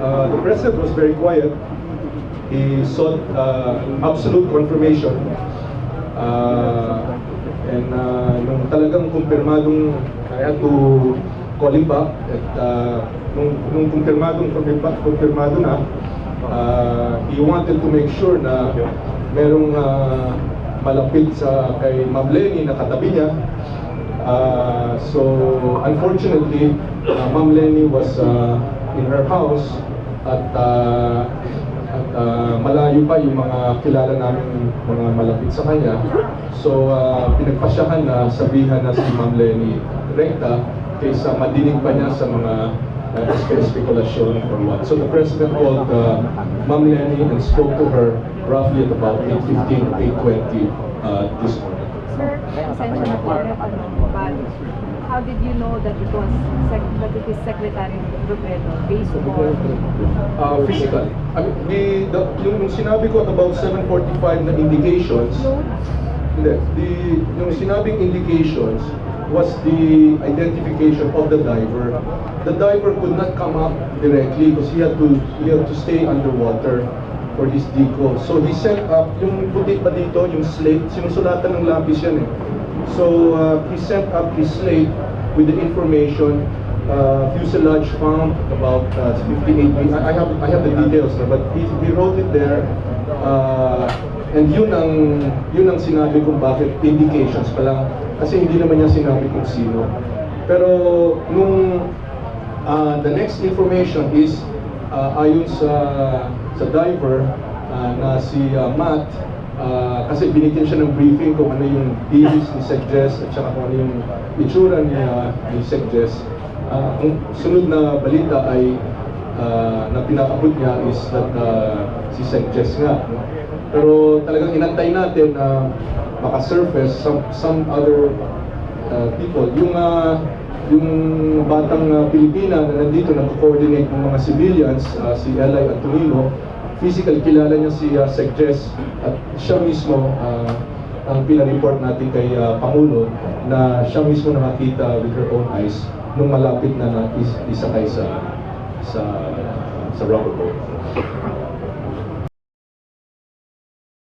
The president was very quiet. He sought absolute confirmation. Nung talagang kumpirmadong, I had to call him back. At nung kumpirmado na, he wanted to make sure na merong malapit kay Ma'am Lenny na katabi niya. So unfortunately, Ma'am Lenny was in her house at malayo pa yung mga kilala namin mga malapit sa kanya. So pinagpasyahan na sabihan na si Ma'am Lenny rekta kaysa madinig pa niya sa mga spekulasyon or what. So the president called Ma'am Lenny and spoke to her roughly at about 8:15 or 8:20 this morning. Sir, pasensya na po, but how did you know that it is Secretary Robredo based on physical? I mean, yung sinabi ko at about 7:45 na indications, yung sinabing indications was the identification of the diver. The diver could not come up directly because he had to stay underwater for his deco. So he sent up, yung puti pa dito, yung slate, sinusulatan ng lapis yan eh. So he sent up his slate with the information, fuselage found about 58 meters. I have the details na, but he wrote it there. And yun ang sinabi kong bakit indications pa lang, kasi hindi naman niya sinabi kung sino. Pero nung the next information is ayon sa diver na si Matt, kasi binigyan siya ng briefing kung ano yung deals ni Sec Jess at saka kung ano yung itsura ni Sec Jess. Ang sunod na balita ay na pinaabot niya is that si Sec Jess nga. Pero talagang inantay natin na maka-surface some other people. Yung batang Pilipina na nandito nag-coordinate ng mga civilians, si Eli Antonino, physical kilala niya si Sec Jess at siya mismo ang pinareport natin kay Pangulo na siya mismo nakakita with her own eyes nung malapit na isakay sa rubber boat.